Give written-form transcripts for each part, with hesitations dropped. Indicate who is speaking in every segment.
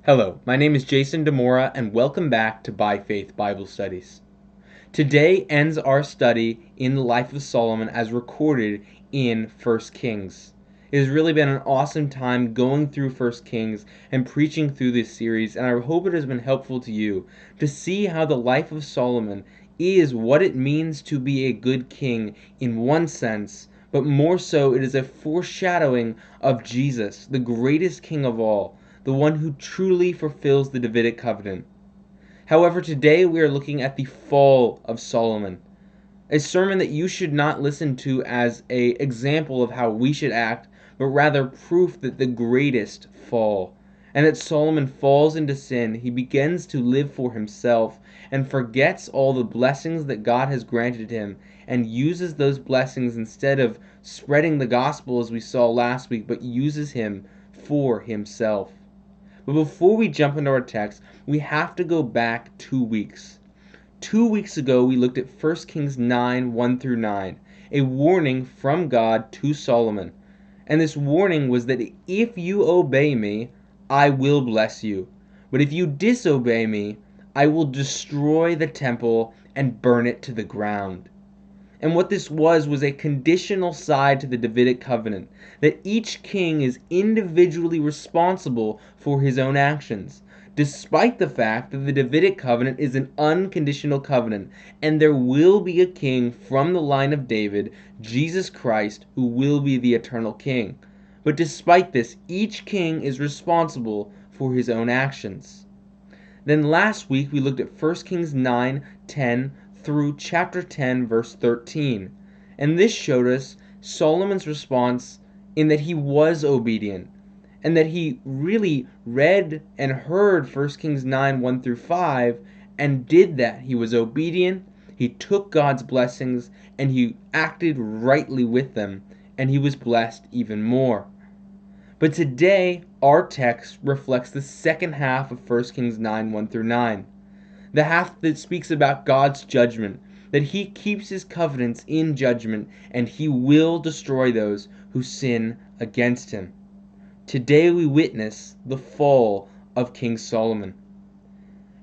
Speaker 1: Hello, my name is Jason Demora, and welcome back to By Faith Bible Studies. Today ends our study in the life of Solomon as recorded in 1 Kings. It has really been an awesome time going through 1 Kings and preaching through this series, and I hope it has been helpful to you to see how the life of Solomon is what it means to be a good king in one sense, but more so it is a foreshadowing of Jesus, the greatest king of all, the one who truly fulfills the Davidic covenant. However, today we are looking at the fall of Solomon, a sermon that you should not listen to as an example of how we should act, but rather proof that the greatest fall, and that Solomon falls into sin. He begins to live for himself and forgets all the blessings that God has granted him and uses those blessings instead of spreading the gospel as we saw last week, but uses him for himself. But before we jump into our text, we have to go back 2 weeks. 2 weeks ago, we looked at 1 Kings 9, 1 through 9, a warning from God to Solomon. And this warning was that if you obey me, I will bless you. But if you disobey me, I will destroy the temple and burn it to the ground. And what this was a conditional side to the Davidic covenant, that each king is individually responsible for his own actions, despite the fact that the Davidic covenant is an unconditional covenant, and there will be a king from the line of David, Jesus Christ, who will be the eternal king. But despite this, each king is responsible for his own actions. Then last week we looked at 1 Kings 9, 10 through chapter 10, verse 13. And this showed us Solomon's response in that he was obedient, and that he really read and heard 1 Kings 9, 1 through 5, and did that. He was obedient, he took God's blessings, and he acted rightly with them, and he was blessed even more. But today, our text reflects the second half of 1 Kings 9, 1 through 9. The half that speaks about God's judgment, that he keeps his covenants in judgment, and he will destroy those who sin against him. Today we witness the fall of King Solomon.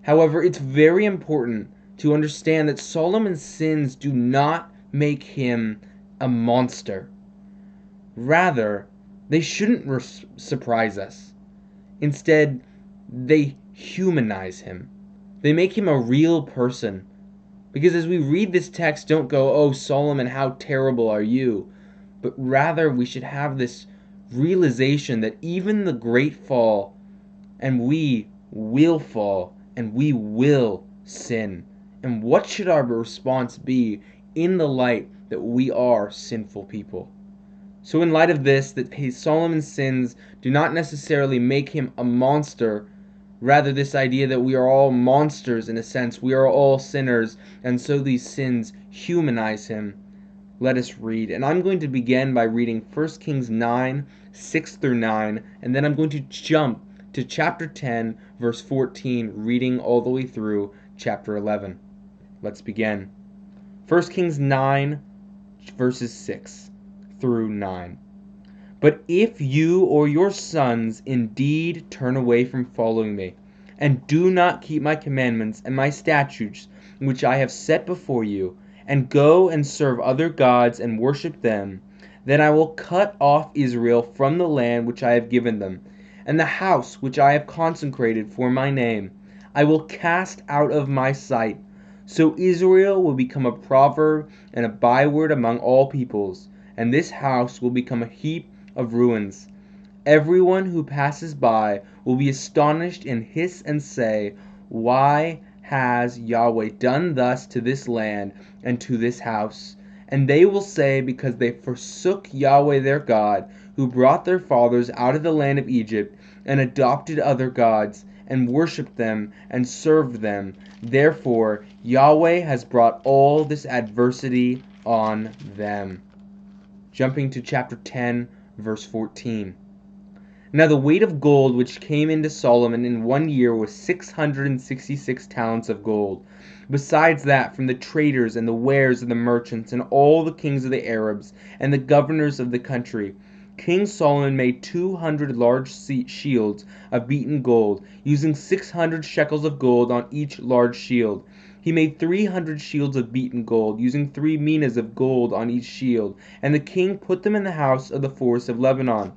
Speaker 1: However, it's very important to understand that Solomon's sins do not make him a monster. Rather, they shouldn't surprise us. Instead, they humanize him. They make him a real person. Because as we read this text, don't go, "Oh, Solomon, how terrible are you?" But rather, we should have this realization that even the great fall, and we will fall, and we will sin. And what should our response be in the light that we are sinful people? So in light of this, that Solomon's sins do not necessarily make him a monster, rather this idea that we are all monsters in a sense, we are all sinners, and so these sins humanize him. Let us read. And I'm going to begin by reading 1 Kings 9, 6 through 9, and then I'm going to jump to chapter 10, verse 14, reading all the way through chapter 11. Let's begin. 1 Kings 9, verses 6 through 9. But if you or your sons indeed turn away from following me, and do not keep my commandments and my statutes which I have set before you, and go and serve other gods and worship them, then I will cut off Israel from the land which I have given them, and the house which I have consecrated for my name I will cast out of my sight. So Israel will become a proverb and a byword among all peoples, and this house will become a heap of ruins. Everyone who passes by will be astonished and hiss and say, "Why has Yahweh done thus to this land and to this house?" And they will say, "Because they forsook Yahweh their God, who brought their fathers out of the land of Egypt, and adopted other gods, and worshipped them, and served them. Therefore Yahweh has brought all this adversity on them." Jumping to chapter 10, verse 14. Now the weight of gold which came into Solomon in 1 year was 666 talents of gold. Besides that, from the traders and the wares of the merchants and all the kings of the Arabs and the governors of the country, King Solomon made 200 large shields of beaten gold, using 600 shekels of gold on each large shield. He made 300 shields of beaten gold, using 3 minas of gold on each shield, and the king put them in the house of the forest of Lebanon.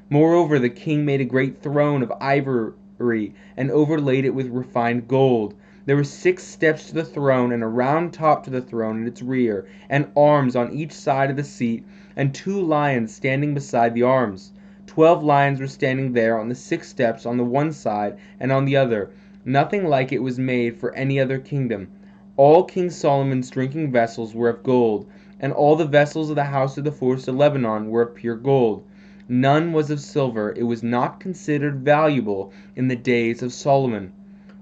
Speaker 1: Moreover, the king made a great throne of ivory and overlaid it with refined gold. There were 6 steps to the throne, and a round top to the throne at its rear, and arms on each side of the seat, and 2 lions standing beside the arms. 12 lions were standing there on the 6 steps on the one side and on the other. Nothing like it was made for any other kingdom. All King Solomon's drinking vessels were of gold, and all the vessels of the house of the forest of Lebanon were of pure gold. None was of silver. It was not considered valuable in the days of Solomon.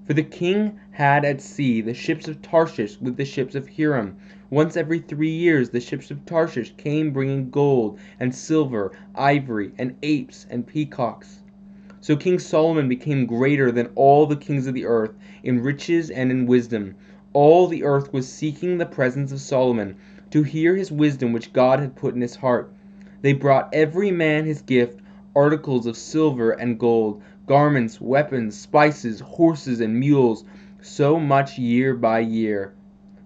Speaker 1: For the king had at sea the ships of Tarshish with the ships of Hiram. Once every 3 years the ships of Tarshish came bringing gold and silver, ivory, and apes and peacocks. So King Solomon became greater than all the kings of the earth in riches and in wisdom. All the earth was seeking the presence of Solomon, to hear his wisdom which God had put in his heart. They brought every man his gift, articles of silver and gold, garments, weapons, spices, horses, and mules, so much year by year.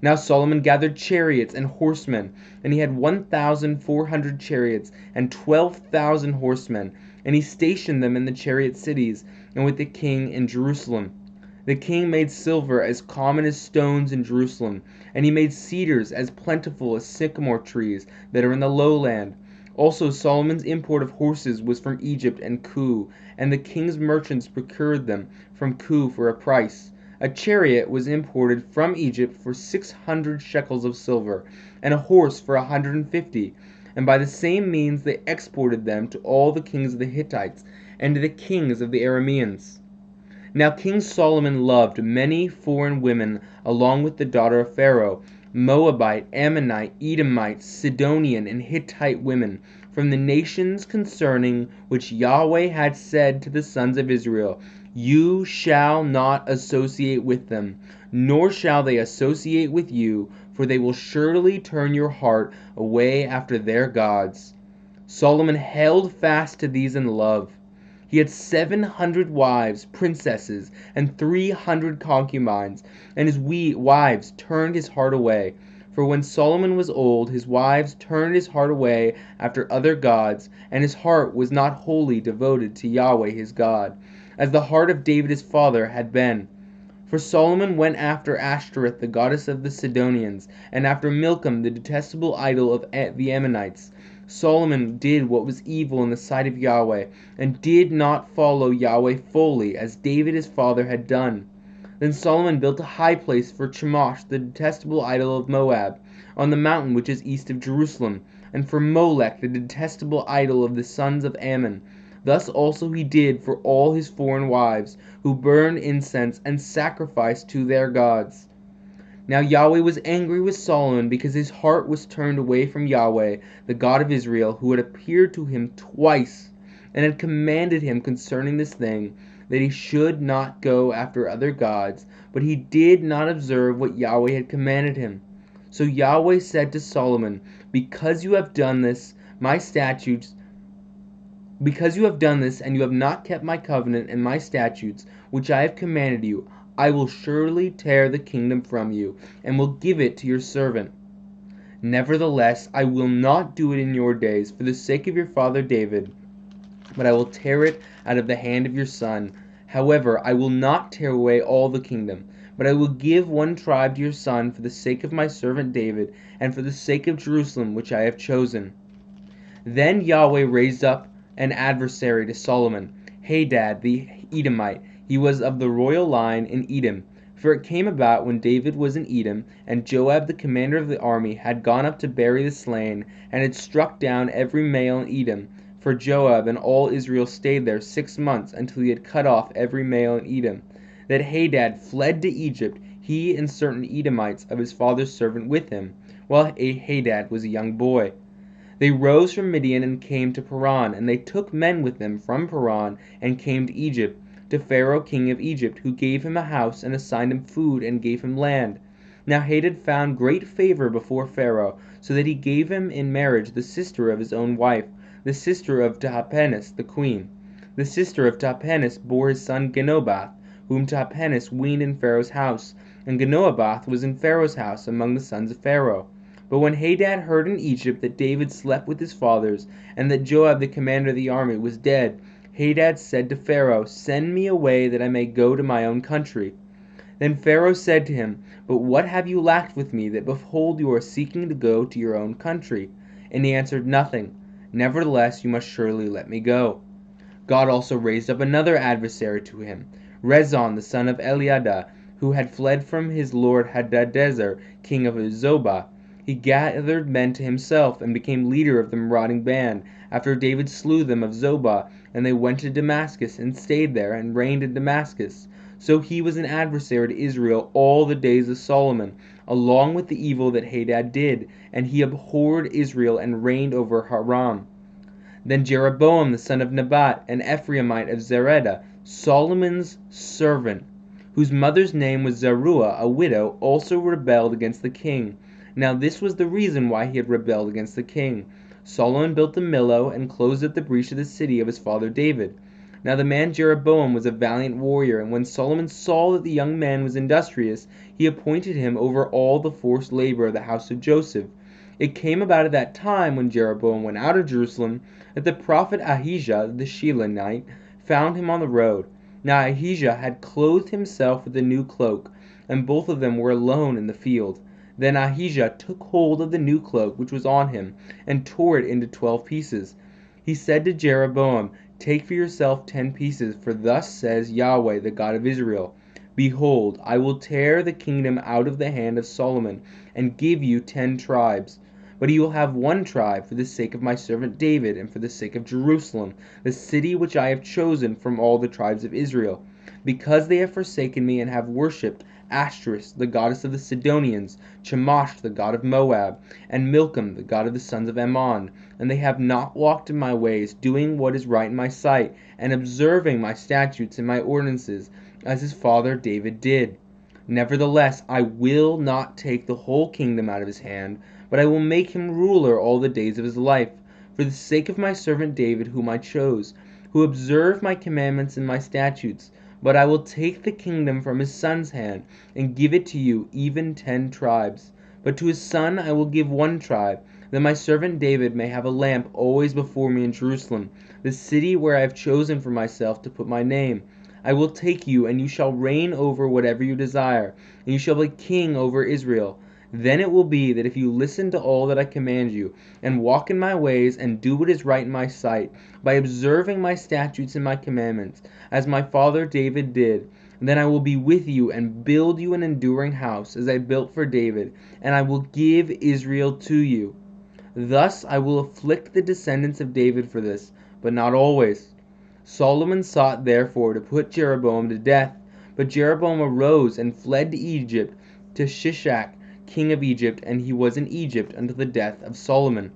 Speaker 1: Now Solomon gathered chariots and horsemen, and he had 1,400 chariots and 12,000 horsemen, and he stationed them in the chariot cities, and with the king in Jerusalem. The king made silver as common as stones in Jerusalem, and he made cedars as plentiful as sycamore trees that are in the lowland. Also Solomon's import of horses was from Egypt and Kue, and the king's merchants procured them from Kue for a price. A chariot was imported from Egypt for 600 shekels of silver, and a horse for 150, and by the same means they exported them to all the kings of the Hittites, and to the kings of the Arameans. Now King Solomon loved many foreign women along with the daughter of Pharaoh, Moabite, Ammonite, Edomite, Sidonian, and Hittite women, from the nations concerning which Yahweh had said to the sons of Israel, "You shall not associate with them, nor shall they associate with you, for they will surely turn your heart away after their gods." Solomon held fast to these in love. He had 700 wives, princesses, and 300 concubines, and his wives turned his heart away. For when Solomon was old, his wives turned his heart away after other gods, and his heart was not wholly devoted to Yahweh his God, as the heart of David his father had been. For Solomon went after Ashtoreth, the goddess of the Sidonians, and after Milcom, the detestable idol of the Ammonites. Solomon did what was evil in the sight of Yahweh, and did not follow Yahweh fully, as David his father had done. Then Solomon built a high place for Chemosh, the detestable idol of Moab, on the mountain which is east of Jerusalem, and for Molech, the detestable idol of the sons of Ammon. Thus also he did for all his foreign wives, who burned incense and sacrificed to their gods. Now Yahweh was angry with Solomon because his heart was turned away from Yahweh, the God of Israel, who had appeared to him twice, and had commanded him concerning this thing, that he should not go after other gods, but he did not observe what Yahweh had commanded him. So Yahweh said to Solomon, because you have done this, and you have not kept my covenant and my statutes, which I have commanded you, I will surely tear the kingdom from you, and will give it to your servant. Nevertheless, I will not do it in your days, for the sake of your father David, but I will tear it out of the hand of your son. However, I will not tear away all the kingdom, but I will give one tribe to your son for the sake of my servant David, and for the sake of Jerusalem, which I have chosen. Then Yahweh raised up an adversary to Solomon, Hadad the Edomite. He was of the royal line in Edom. For it came about when David was in Edom, and Joab the commander of the army had gone up to bury the slain, and had struck down every male in Edom. For Joab and all Israel stayed there 6 months, until he had cut off every male in Edom. That Hadad fled to Egypt, he and certain Edomites of his father's servant with him, while Hadad was a young boy. They rose from Midian and came to Paran, and they took men with them from Paran, and came to Egypt, to Pharaoh king of Egypt, who gave him a house, and assigned him food, and gave him land. Now Hadad found great favor before Pharaoh, so that he gave him in marriage the sister of his own wife, the sister of Tahpenes the queen. The sister of Tahpenes bore his son Genobath, whom Tahpenes weaned in Pharaoh's house, and Genobath was in Pharaoh's house among the sons of Pharaoh. But when Hadad heard in Egypt that David slept with his fathers, and that Joab the commander of the army was dead, Hadad said to Pharaoh, "Send me away that I may go to my own country." Then Pharaoh said to him, "But what have you lacked with me, that behold you are seeking to go to your own country?" And he answered, "Nothing. Nevertheless you must surely let me go." God also raised up another adversary to him, Rezon the son of Eliada, who had fled from his lord Hadadezer, king of Zobah. He gathered men to himself, and became leader of the marauding band, after David slew them of Zobah, and they went to Damascus, and stayed there, and reigned in Damascus. So he was an adversary to Israel all the days of Solomon, along with the evil that Hadad did, and he abhorred Israel, and reigned over Haram. Then Jeroboam the son of Nebat, an Ephraimite of Zeredah, Solomon's servant, whose mother's name was Zeruiah, a widow, also rebelled against the king. Now this was the reason why he had rebelled against the king. Solomon built a millow, and closed up the breach of the city of his father David. Now the man Jeroboam was a valiant warrior, and when Solomon saw that the young man was industrious, he appointed him over all the forced labor of the house of Joseph. It came about at that time, when Jeroboam went out of Jerusalem, that the prophet Ahijah the Shilonite found him on the road. Now Ahijah had clothed himself with a new cloak, and both of them were alone in the field. Then Ahijah took hold of the new cloak which was on him, and tore it into 12 pieces. He said to Jeroboam, "Take for yourself 10 pieces, for thus says Yahweh, the God of Israel, Behold, I will tear the kingdom out of the hand of Solomon, and give you 10 tribes. But he will have 1 tribe for the sake of my servant David, and for the sake of Jerusalem, the city which I have chosen from all the tribes of Israel. Because they have forsaken me, and have worshipped Ashtoreth, the goddess of the Sidonians, Chemosh, the god of Moab, and Milcom, the god of the sons of Ammon, and they have not walked in my ways, doing what is right in my sight, and observing my statutes and my ordinances, as his father David did. Nevertheless, I will not take the whole kingdom out of his hand, but I will make him ruler all the days of his life, for the sake of my servant David, whom I chose, who observed my commandments and my statutes. But I will take the kingdom from his son's hand, and give it to you, even 10 tribes. But to his son I will give 1 tribe, that my servant David may have a lamp always before me in Jerusalem, the city where I have chosen for myself to put my name. I will take you, and you shall reign over whatever you desire, and you shall be king over Israel. Then it will be that if you listen to all that I command you, and walk in my ways, and do what is right in my sight, by observing my statutes and my commandments, as my father David did, then I will be with you, and build you an enduring house, as I built for David, and I will give Israel to you. Thus I will afflict the descendants of David for this, but not always." Solomon sought therefore to put Jeroboam to death, but Jeroboam arose and fled to Egypt, to Shishak, king of Egypt, and he was in Egypt until the death of Solomon.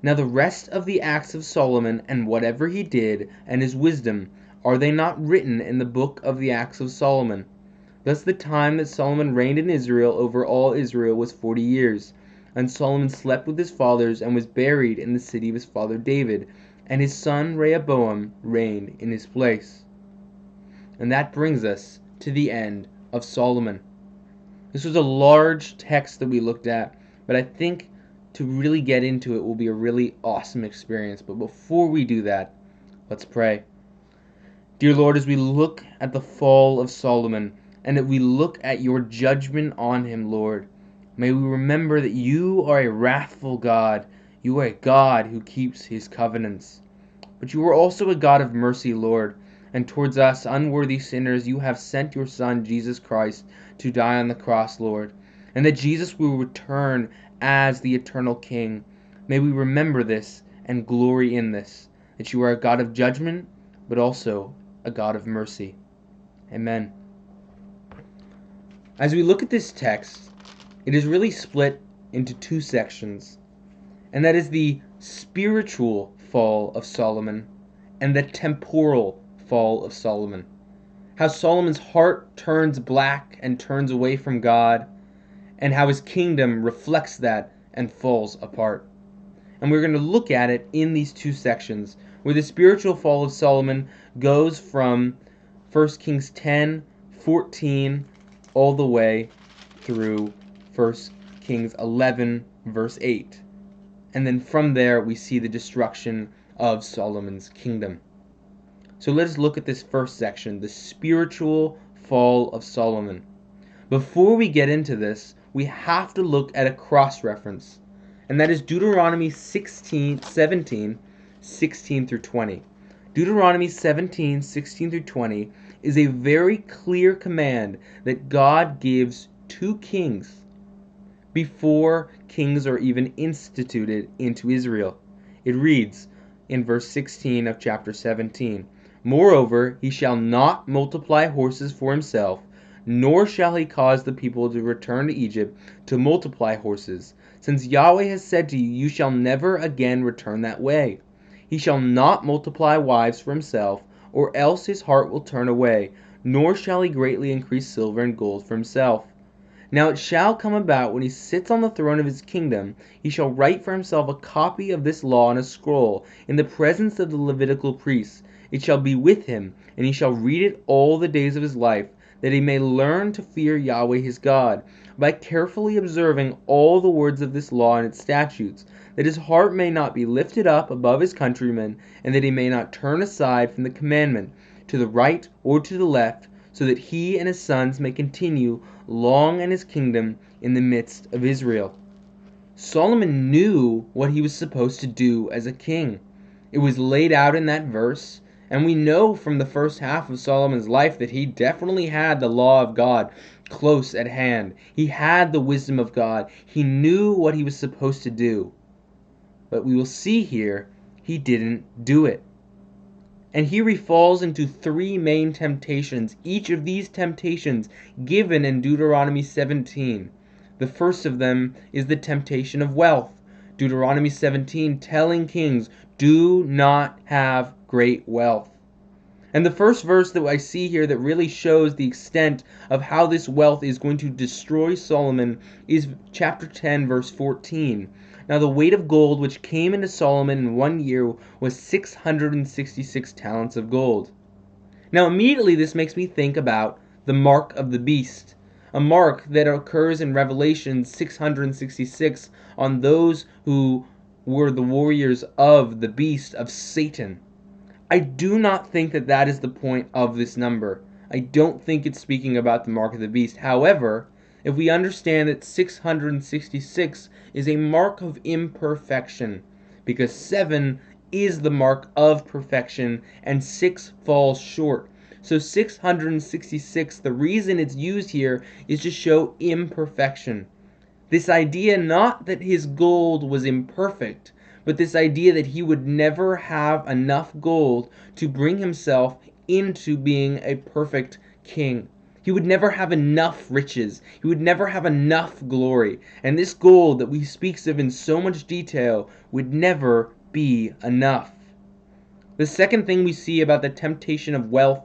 Speaker 1: Now the rest of the acts of Solomon, and whatever he did, and his wisdom, are they not written in the book of the acts of Solomon? Thus the time that Solomon reigned in Israel over all Israel was 40 years. And Solomon slept with his fathers, and was buried in the city of his father David, and his son Rehoboam reigned in his place. And that brings us to the end of Solomon. This was a large text that we looked at, but I think to really get into it will be a really awesome experience. But before we do that, let's pray. Dear Lord, as we look at the fall of Solomon, and that we look at your judgment on him, Lord, may we remember that you are a wrathful God. You are a God who keeps his covenants. But you are also a God of mercy, Lord, and towards us, unworthy sinners, you have sent your Son, Jesus Christ, to die on the cross, Lord, and that Jesus will return as the eternal King. May we remember this and glory in this, that you are a God of judgment, but also a God of mercy. Amen. As we look at this text, it is really split into 2 sections, and that is the spiritual fall of Solomon and the temporal fall of Solomon. How Solomon's heart turns black and turns away from God, and how his kingdom reflects that and falls apart. And we're going to look at it in these two sections, where the spiritual fall of Solomon goes from 1 Kings 10, 14, all the way through 1 Kings 11, verse 8. And then from there, we see the destruction of Solomon's kingdom. So let us look at this first section, the spiritual fall of Solomon. Before we get into this, we have to look at a cross-reference, and that is Deuteronomy 17, 16 through 20. Deuteronomy 17, 16 through 20 is a very clear command that God gives to kings before kings are even instituted into Israel. It reads in verse 16 of chapter 17, "Moreover, he shall not multiply horses for himself, nor shall he cause the people to return to Egypt to multiply horses, since Yahweh has said to you, you shall never again return that way. He shall not multiply wives for himself, or else his heart will turn away, nor shall he greatly increase silver and gold for himself. Now it shall come about, when he sits on the throne of his kingdom, he shall write for himself a copy of this law on a scroll, in the presence of the Levitical priests. It shall be with him, and he shall read it all the days of his life, that he may learn to fear Yahweh his God, by carefully observing all the words of this law and its statutes, that his heart may not be lifted up above his countrymen, and that he may not turn aside from the commandment, to the right or to the left, so that he and his sons may continue long in his kingdom in the midst of Israel." Solomon knew what he was supposed to do as a king. It was laid out in that verse, and we know from the first half of Solomon's life that he definitely had the law of God close at hand. He had the wisdom of God. He knew what he was supposed to do. But we will see here, he didn't do it. And here he falls into three main temptations, each of these temptations given in Deuteronomy 17. The first of them is the temptation of wealth. Deuteronomy 17 telling kings, do not have great wealth. And the first verse that I see here that really shows the extent of how this wealth is going to destroy Solomon is chapter 10, verse 14. Now the weight of gold which came into Solomon in 1 year was 666 talents of gold. Now immediately this makes me think about the mark of the beast, a mark that occurs in Revelation 666 on those who were the warriors of the beast, of Satan. I do not think that that is the point of this number. I don't think it's speaking about the mark of the beast. However, if we understand that 666 is a mark of imperfection, because 7 is the mark of perfection and 6 falls short. So 666, the reason it's used here is to show imperfection. This idea not that his gold was imperfect, but this idea that he would never have enough gold to bring himself into being a perfect king. He would never have enough riches. He would never have enough glory. And this gold that he speaks of in so much detail would never be enough. The second thing we see about the temptation of wealth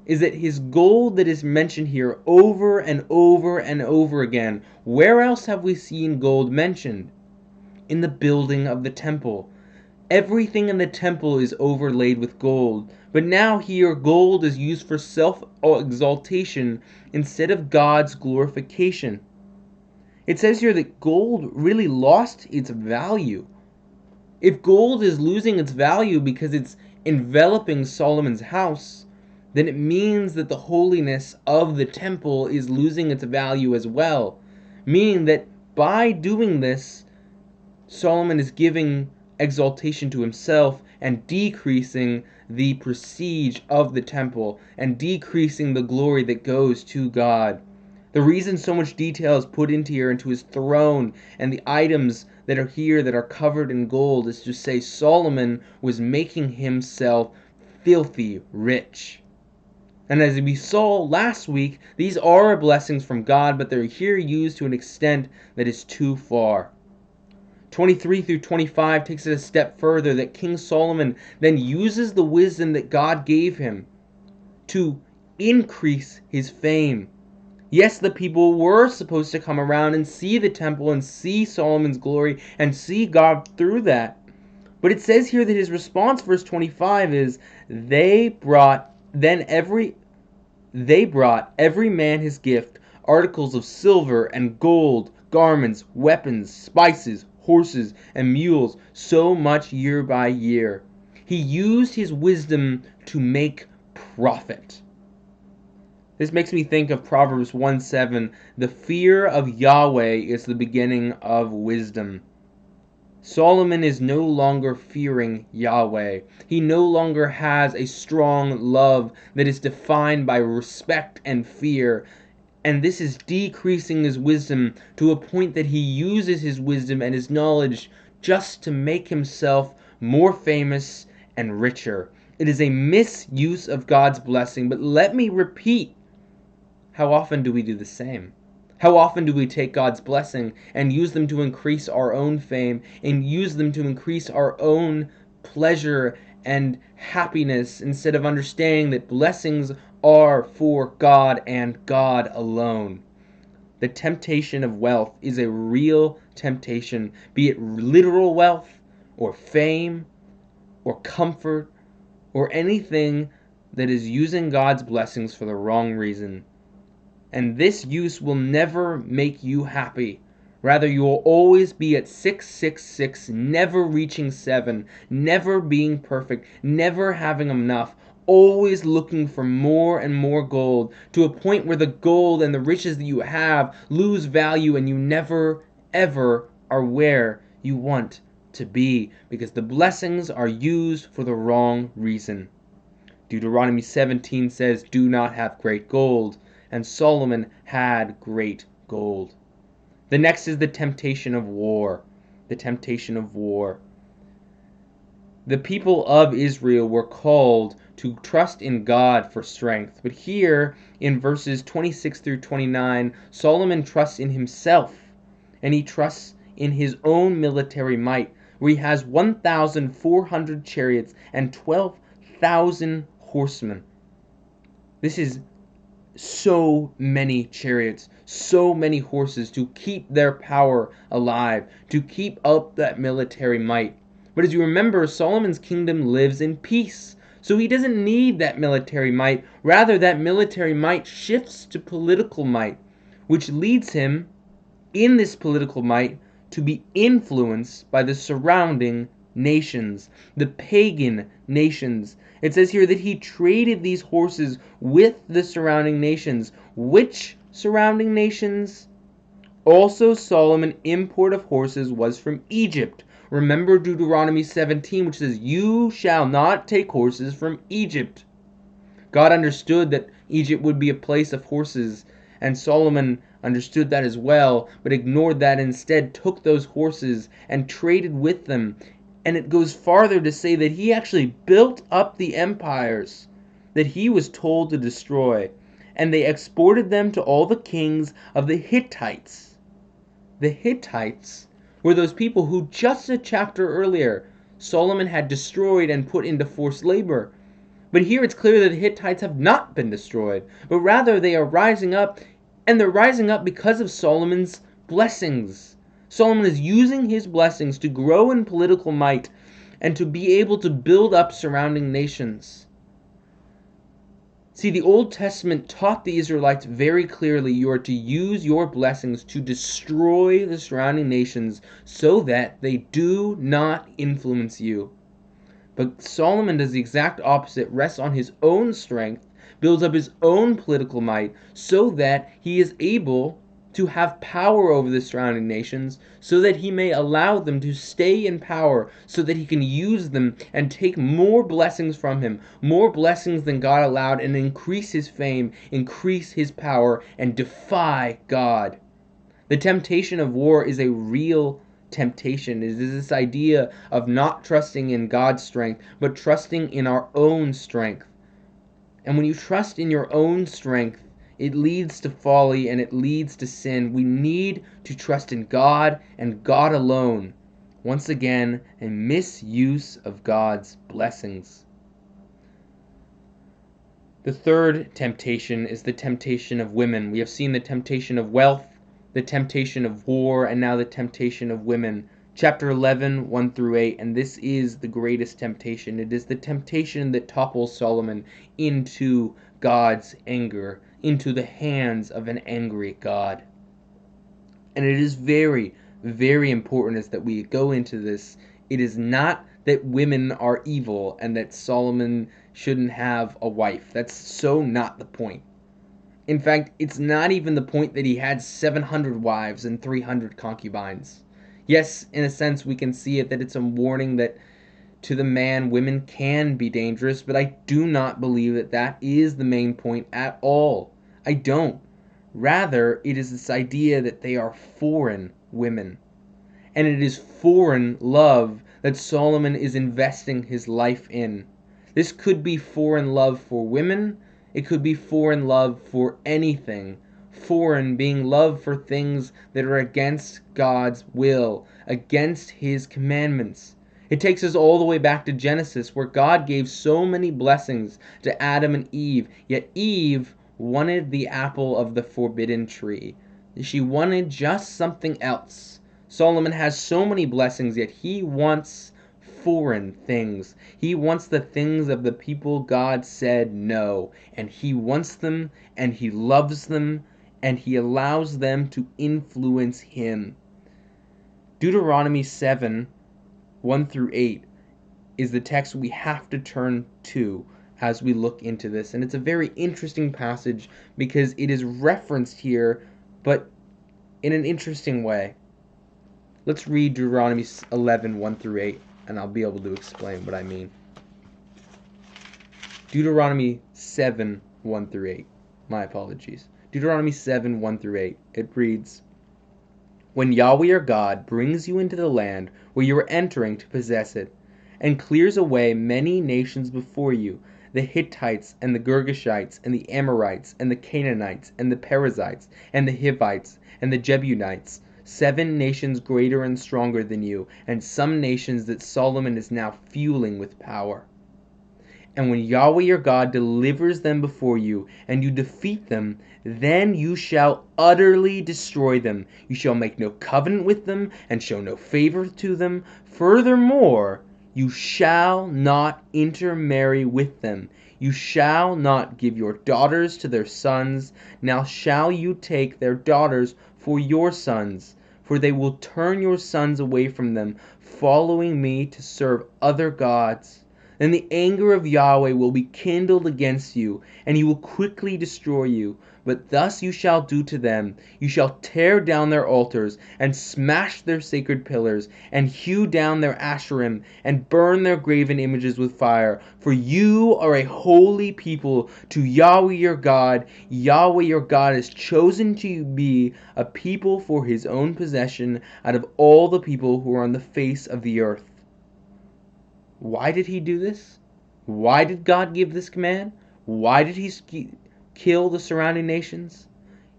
Speaker 1: is that his gold that is mentioned here over and over and over again, where else have we seen gold mentioned? In the building of the temple. Everything in the temple is overlaid with gold, but now here gold is used for self-exaltation instead of God's glorification. It says here that gold really lost its value. If gold is losing its value because it's enveloping Solomon's house, then it means that the holiness of the temple is losing its value as well, meaning that by doing this, Solomon is giving exaltation to himself and decreasing the prestige of the temple and decreasing the glory that goes to God. The reason so much detail is put into here, into his throne and the items that are here that are covered in gold, is to say Solomon was making himself filthy rich. And as we saw last week, these are blessings from God, but they're here used to an extent that is too far. 23 through 25 takes it a step further, that King Solomon then uses the wisdom that God gave him to increase his fame. Yes, the people were supposed to come around and see the temple and see Solomon's glory and see God through that. But it says here that his response, verse 25, is they brought every man his gift, articles of silver and gold, garments, weapons, spices, horses, and mules, so much year by year. He used his wisdom to make profit. This makes me think of Proverbs 1:7. The fear of Yahweh is the beginning of wisdom. Solomon is no longer fearing Yahweh. He no longer has a strong love that is defined by respect and fear. And this is decreasing his wisdom to a point that he uses his wisdom and his knowledge just to make himself more famous and richer. It is a misuse of God's blessing. But let me repeat, how often do we do the same? How often do we take God's blessing and use them to increase our own fame and use them to increase our own pleasure and happiness instead of understanding that blessings are for God and God alone? The temptation of wealth is a real temptation, be it literal wealth or fame or comfort or anything that is using God's blessings for the wrong reason. And this use will never make you happy. Rather, you will always be at 666, never reaching 7, never being perfect, never having enough, always looking for more and more gold, to a point where the gold and the riches that you have lose value and you never, ever are where you want to be, because the blessings are used for the wrong reason. Deuteronomy 17 says, "Do not have great gold," and Solomon had great gold. The next is the temptation of war. The temptation of war. The people of Israel were called to trust in God for strength. But here in verses 26 through 29, Solomon trusts in himself, and he trusts in his own military might, where he has 1,400 chariots and 12,000 horsemen. This is so many chariots, so many horses to keep their power alive, to keep up that military might. But as you remember, Solomon's kingdom lives in peace, so he doesn't need that military might. Rather, that military might shifts to political might, which leads him, in this political might, to be influenced by the surrounding nations, the pagan nations. It says here that he traded these horses with the surrounding nations. Which surrounding nations? Also, Solomon import of horses was from Egypt. Remember Deuteronomy 17, which says, "You shall not take horses from Egypt." God understood that Egypt would be a place of horses, and Solomon understood that as well, but ignored that, instead took those horses and traded with them. And it goes farther to say that he actually built up the empires that he was told to destroy, and they exported them to all the kings of the Hittites. The Hittites were those people who just a chapter earlier Solomon had destroyed and put into forced labor. But here it's clear that the Hittites have not been destroyed, but rather they are rising up, and they're rising up because of Solomon's blessings. Solomon is using his blessings to grow in political might and to be able to build up surrounding nations. See, the Old Testament taught the Israelites very clearly you are to use your blessings to destroy the surrounding nations so that they do not influence you. But Solomon does the exact opposite, rests on his own strength, builds up his own political might, so that he is able to have power over the surrounding nations, so that he may allow them to stay in power, so that he can use them and take more blessings from him, more blessings than God allowed, and increase his fame, increase his power, and defy God. The temptation of war is a real temptation. It is this idea of not trusting in God's strength, but trusting in our own strength. And when you trust in your own strength, it leads to folly and it leads to sin. We need to trust in God and God alone. Once again, a misuse of God's blessings. The third temptation is the temptation of women. We have seen the temptation of wealth, the temptation of war, and now the temptation of women. Chapter 11, 1 through 8, and this is the greatest temptation. It is the temptation that topples Solomon into God's anger, into the hands of an angry God. And it is very, very important as that we go into this. It is not that women are evil and that Solomon shouldn't have a wife. That's so not the point. In fact, it's not even the point that he had 700 wives and 300 concubines. Yes, in a sense, we can see it that it's a warning that to the man, women can be dangerous, but I do not believe that that is the main point at all. I don't. Rather, it is this idea that they are foreign women. And it is foreign love that Solomon is investing his life in. This could be foreign love for women. It could be foreign love for anything. Foreign being love for things that are against God's will, against his commandments. It takes us all the way back to Genesis, where God gave so many blessings to Adam and Eve, yet Eve wanted the apple of the forbidden tree. She wanted just something else. Solomon has so many blessings, yet he wants foreign things. He wants the things of the people God said no, and he wants them, and he loves them, and he allows them to influence him. Deuteronomy 7, 1 through 8 is the text we have to turn to as we look into this. And it's a very interesting passage because it is referenced here, but in an interesting way. Let's read Deuteronomy 11, 1 through 8, and I'll be able to explain what I mean. Deuteronomy 7, 1 through 8. My apologies. Deuteronomy 7, 1 through 8. It reads, "When Yahweh your God brings you into the land where you are entering to possess it, and clears away many nations before you, the Hittites and the Girgashites and the Amorites and the Canaanites and the Perizzites and the Hivites and the Jebusites, 7 nations greater and stronger than you, and some nations that Solomon is now fueling with power. And when Yahweh your God delivers them before you, and you defeat them, then you shall utterly destroy them. You shall make no covenant with them, and show no favor to them. Furthermore, you shall not intermarry with them. You shall not give your daughters to their sons, now shall you take their daughters for your sons, for they will turn your sons away from them, following me to serve other gods. Then the anger of Yahweh will be kindled against you, and he will quickly destroy you. But thus you shall do to them. You shall tear down their altars, and smash their sacred pillars, and hew down their Asherim, and burn their graven images with fire. For you are a holy people to Yahweh your God. Yahweh your God has chosen to be a people for his own possession out of all the people who are on the face of the earth." Why did he do this? Why did God give this command? Why did he kill the surrounding nations?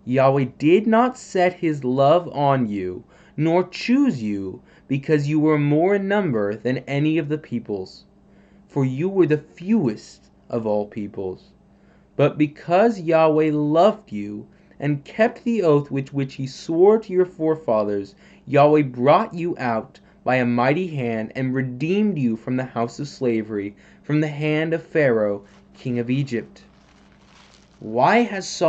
Speaker 1: Yahweh did not set his love on you, nor choose you, because you were more in number than any of the peoples, for you were the fewest of all peoples. But because Yahweh loved you, and kept the oath which he swore to your forefathers, Yahweh brought you out by a mighty hand, and redeemed you from the house of slavery, from the hand of Pharaoh, king of Egypt. Why has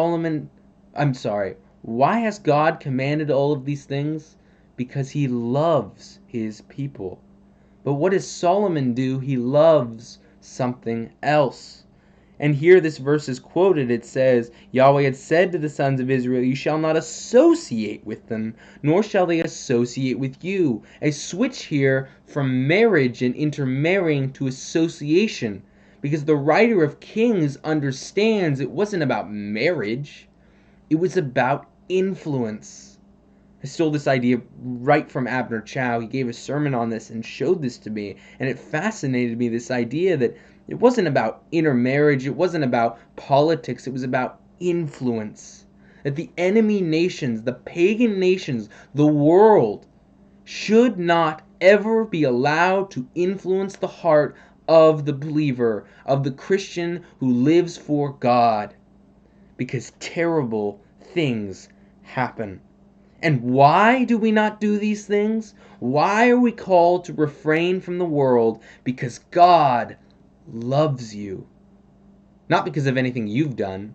Speaker 1: God commanded all of these things? Because he loves his people. But what does Solomon do? He loves something else. And here this verse is quoted. It says, Yahweh had said to the sons of Israel, "You shall not associate with them, nor shall they associate with you." A switch here from marriage and intermarrying to association. Because the writer of Kings understands it wasn't about marriage. It was about influence. I stole this idea right from Abner Chow. He gave a sermon on this and showed this to me. And it fascinated me, this idea that it wasn't about intermarriage, it wasn't about politics, it was about influence. That the enemy nations, the pagan nations, the world, should not ever be allowed to influence the heart of the believer, of the Christian who lives for God, because terrible things happen. And why do we not do these things? Why are we called to refrain from the world? Because God loves you. Not because of anything you've done,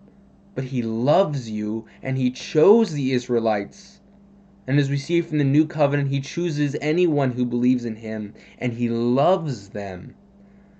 Speaker 1: but He loves you, and He chose the Israelites. And as we see from the New Covenant, He chooses anyone who believes in Him, and He loves them.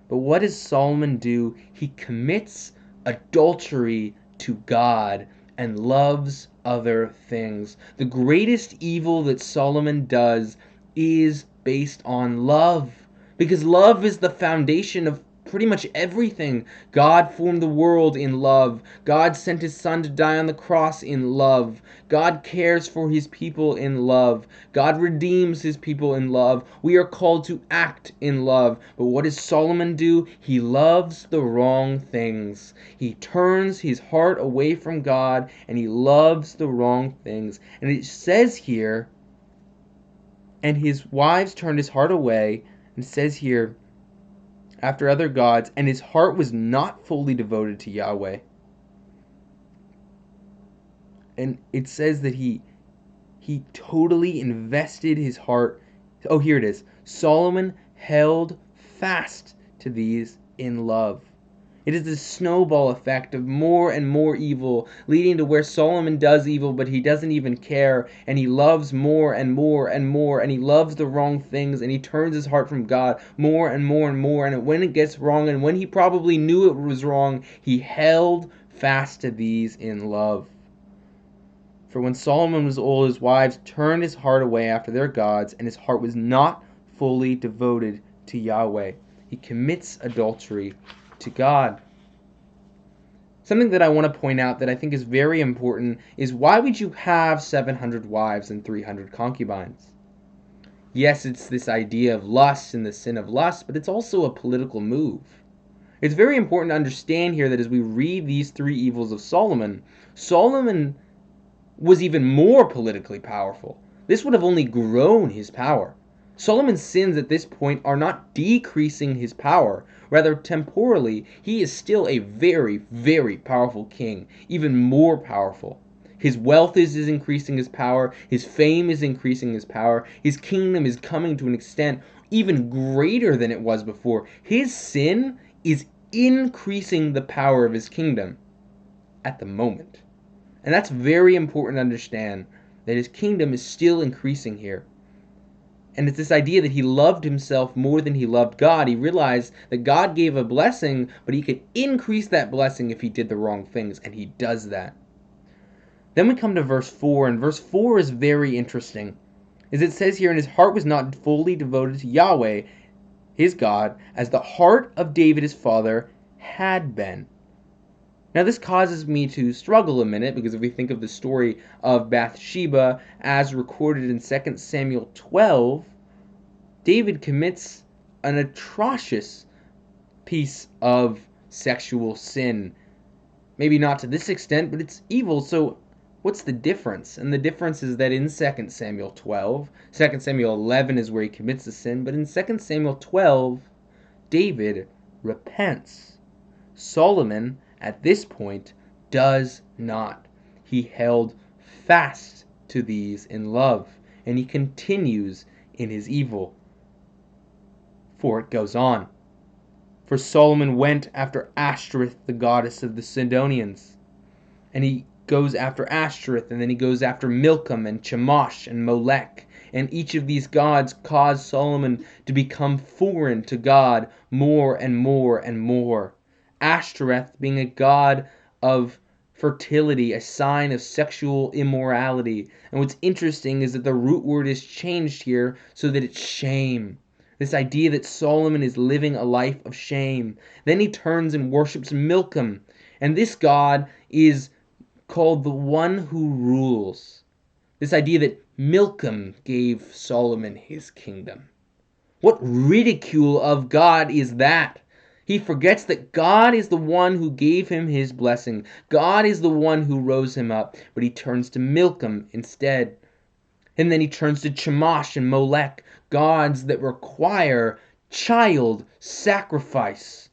Speaker 1: But what does Solomon do? He commits adultery to God and loves other things. The greatest evil that Solomon does is based on love, because love is the foundation of pretty much everything. God formed the world in love. God sent His Son to die on the cross in love. God cares for His people in love. God redeems His people in love. We are called to act in love. But what does Solomon do? He loves the wrong things. He turns his heart away from God, and he loves the wrong things. And it says here, and his wives turned his heart away, and it says here, after other gods, and his heart was not fully devoted to Yahweh. And it says that he totally invested his heart. Oh, here it is. Solomon held fast to these in love. It is the snowball effect of more and more evil, leading to where Solomon does evil, but he doesn't even care, and he loves more and more and more, and he loves the wrong things, and he turns his heart from God more and more and more, and when it gets wrong, and when he probably knew it was wrong, he held fast to these in love. For when Solomon was old, his wives turned his heart away after their gods, and his heart was not fully devoted to Yahweh. He commits adultery to God. Something that I want to point out that I think is very important is, why would you have 700 wives and 300 concubines? Yes, it's this idea of lust and the sin of lust, but it's also a political move. It's very important to understand here that as we read these three evils of Solomon, Solomon was even more politically powerful. This would have only grown his power. Solomon's sins at this point are not decreasing his power. Rather, temporally, he is still a very, very powerful king, even more powerful. His wealth is increasing his power, his fame is increasing his power, his kingdom is coming to an extent even greater than it was before. His sin is increasing the power of his kingdom at the moment. And that's very important to understand, that his kingdom is still increasing here. And it's this idea that he loved himself more than he loved God. He realized that God gave a blessing, but he could increase that blessing if he did the wrong things, and he does that. Then we come to verse 4, and verse 4 is very interesting. As it says here, and his heart was not fully devoted to Yahweh, his God, as the heart of David his father had been. Now this causes me to struggle a minute, because if we think of the story of Bathsheba as recorded in 2 Samuel 12, David commits an atrocious piece of sexual sin. Maybe not to this extent, but it's evil, so what's the difference? And the difference is that in 2 Samuel 12, 2 Samuel 11 is where he commits the sin, but in 2 Samuel 12, David repents. Solomon, at this point, does not. He held fast to these in love, and he continues in his evil. For it goes on. For Solomon went after Ashtoreth, the goddess of the Sidonians. And he goes after Ashtoreth, and then he goes after Milcom and Chemosh and Molech. And each of these gods caused Solomon to become foreign to God more and more and more. Ashtoreth being a god of fertility, a sign of sexual immorality. And what's interesting is that the root word is changed here so that it's shame. This idea that Solomon is living a life of shame. Then he turns and worships Milcom. And this god is called the one who rules. This idea that Milcom gave Solomon his kingdom. What ridicule of God is that? He forgets that God is the one who gave him his blessing. God is the one who rose him up, but he turns to Milcom instead. And then he turns to Chemosh and Molech, gods that require child sacrifice.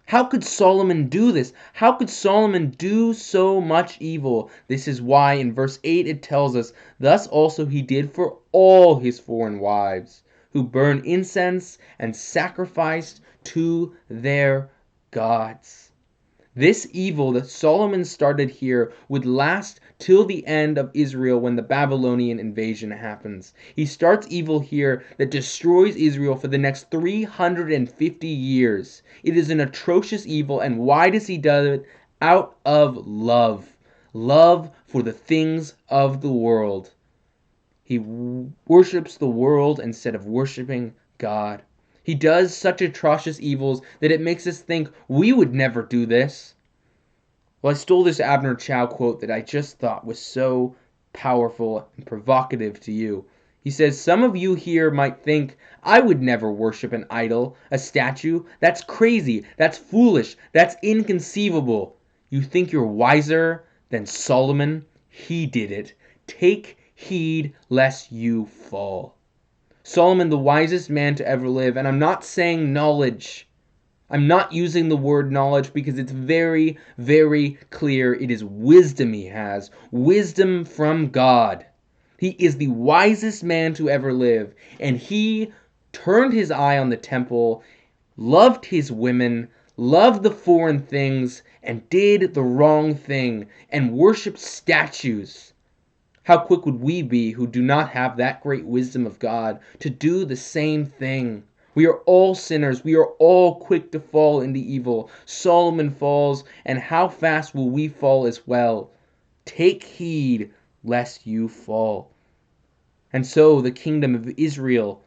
Speaker 1: How could Solomon do this? How could Solomon do so much evil? This is why in verse 8 it tells us, thus also he did for all his foreign wives, who burned incense and sacrificed to their gods. This evil that Solomon started here would last till the end of Israel when the Babylonian invasion happens. He starts evil here that destroys Israel for the next 350 years. It is an atrocious evil, and why does he do it? Out of love. Love for the things of the world. He worships the world instead of worshiping God. He does such atrocious evils that it makes us think we would never do this. Well, I stole this Abner Chow quote that I just thought was so powerful and provocative to you. He says, some of you here might think, I would never worship an idol, a statue. That's crazy. That's foolish. That's inconceivable. You think you're wiser than Solomon? He did it. Take heed lest you fall. Solomon, the wisest man to ever live, and I'm not saying knowledge. I'm not using the word knowledge because it's very, very clear it is wisdom he has. Wisdom from God. He is the wisest man to ever live, and he turned his eye on the temple, loved his women, loved the foreign things, and did the wrong thing, and worshipped statues. How quick would we be who do not have that great wisdom of God to do the same thing? We are all sinners. We are all quick to fall into evil. Solomon falls, and how fast will we fall as well? Take heed lest you fall. And so the kingdom of Israel,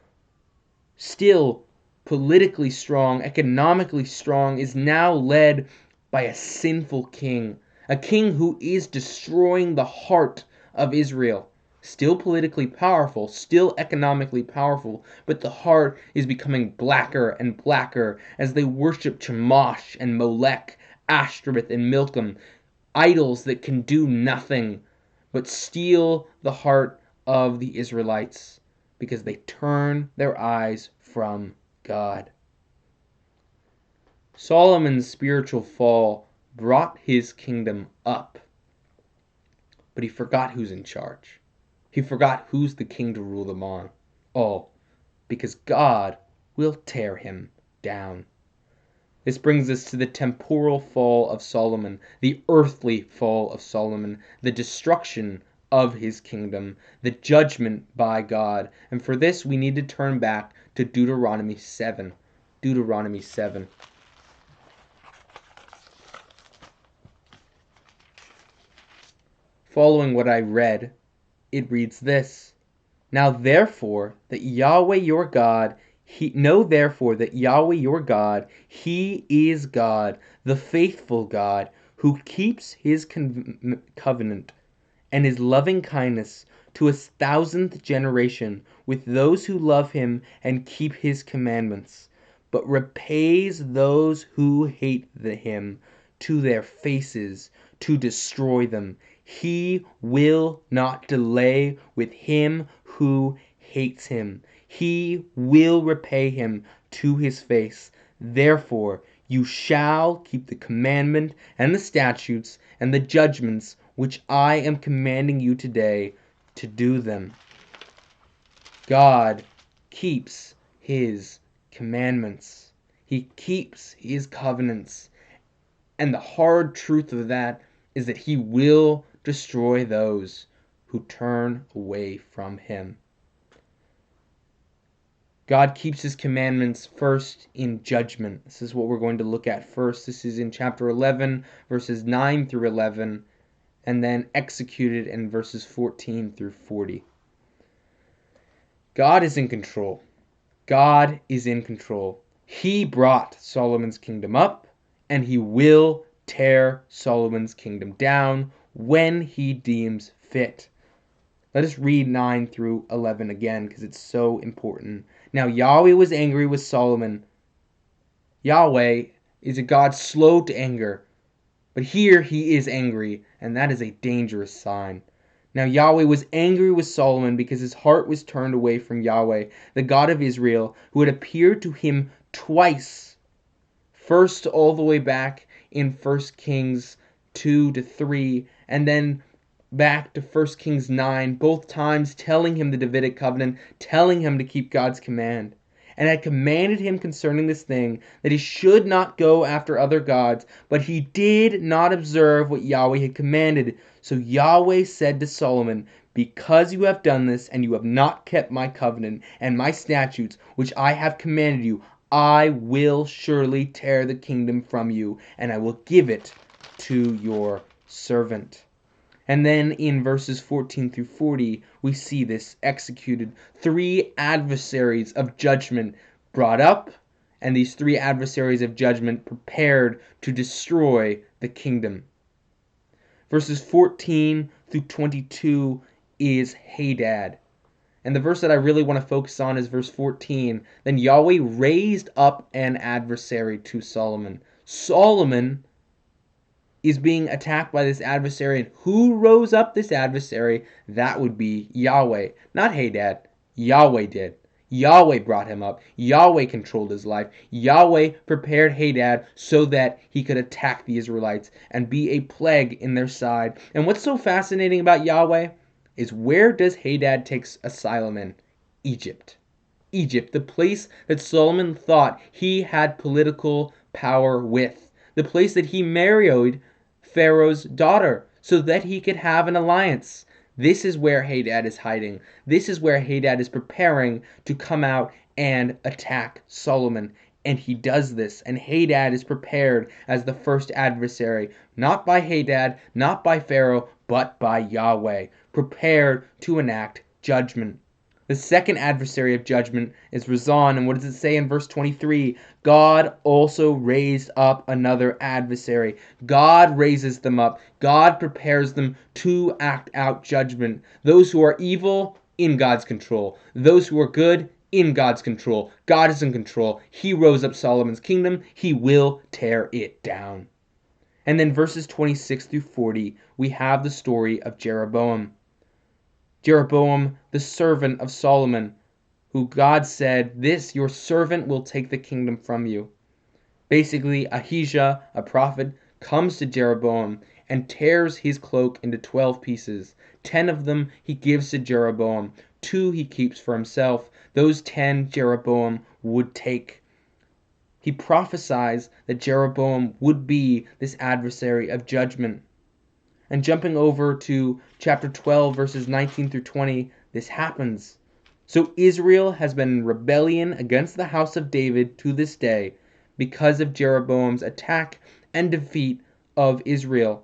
Speaker 1: still politically strong, economically strong, is now led by a sinful king. A king who is destroying the heart of Israel. Still politically powerful, still economically powerful, but the heart is becoming blacker and blacker as they worship Chemosh and Molech, Ashtoreth and Milcom, idols that can do nothing but steal the heart of the Israelites because they turn their eyes from God. Solomon's spiritual fall brought his kingdom up, but he forgot who's in charge. He forgot who's the king to rule them on. All because God will tear him down. This brings us to the temporal fall of Solomon, the earthly fall of Solomon, the destruction of his kingdom, the judgment by God. And for this we need to turn back to Deuteronomy 7. Deuteronomy 7. Following what I read, it reads this: Know therefore that Yahweh your God, He is God, the faithful God, who keeps his covenant and his loving kindness to 1,000th generation with those who love him and keep his commandments, but repays those who hate him to their faces to destroy them. He will not delay with him who hates him. He will repay him to his face. Therefore, you shall keep the commandment and the statutes and the judgments which I am commanding you today to do them. God keeps his commandments. He keeps his covenants. And the hard truth of that is that he will destroy those who turn away from him. God keeps his commandments first in judgment. This is what we're going to look at first. This is in chapter 11, verses 9 through 11, and then executed in verses 14 through 40. God is in control. God is in control. He brought Solomon's kingdom up, and he will tear Solomon's kingdom down when he deems fit. Let us read 9 through 11 again because it's so important. Now Yahweh was angry with Solomon. Yahweh is a God slow to anger, but here he is angry, and that is a dangerous sign. Now Yahweh was angry with Solomon because his heart was turned away from Yahweh, the God of Israel, who had appeared to him twice. First all the way back in 1 Kings 2 to 3, and then back to 1 Kings 9, both times telling him the Davidic covenant, telling him to keep God's command, and had commanded him concerning this thing, that he should not go after other gods, but he did not observe what Yahweh had commanded. So Yahweh said to Solomon, because you have done this, and you have not kept my covenant and my statutes, which I have commanded you, I will surely tear the kingdom from you, and I will give it to your servant. And then in verses 14 through 40, we see this executed. 3 adversaries of judgment brought up, and these 3 adversaries of judgment prepared to destroy the kingdom. Verses 14 through 22 is Hadad. And the verse that I really want to focus on is verse 14. Then Yahweh raised up an adversary to Solomon. Solomon is being attacked by this adversary, and who rose up this adversary? That would be Yahweh. Not Hadad. Yahweh did. Yahweh brought him up. Yahweh controlled his life. Yahweh prepared Hadad so that he could attack the Israelites and be a plague in their side. And what's so fascinating about Yahweh is, where does Hadad take asylum in? Egypt. Egypt, the place that Solomon thought he had political power with. The place that he married Pharaoh's daughter so that he could have an alliance. This is where Hadad is hiding. This is where Hadad is preparing to come out and attack Solomon. And he does this, and Hadad is prepared as the first adversary, not by Hadad, not by Pharaoh, but by Yahweh, prepared to enact judgment. The second adversary of judgment is Rezon, and what does it say in verse 23? God also raised up another adversary. God raises them up. God prepares them to act out judgment. Those who are evil, in God's control. Those who are good, in God's control. God is in control. He rose up Solomon's kingdom. He will tear it down. And then verses 26 through 40, we have the story of Jeroboam. Jeroboam, the servant of Solomon, who God said, this, your servant will take the kingdom from you. Basically, Ahijah, a prophet, comes to Jeroboam and tears his cloak into 12 pieces. 10 of them he gives to Jeroboam. 2 he keeps for himself. Those 10 Jeroboam would take. He prophesies that Jeroboam would be this adversary of judgment. And jumping over to chapter 12, verses 19 through 20, this happens. So Israel has been in rebellion against the house of David to this day because of Jeroboam's attack and defeat of Israel.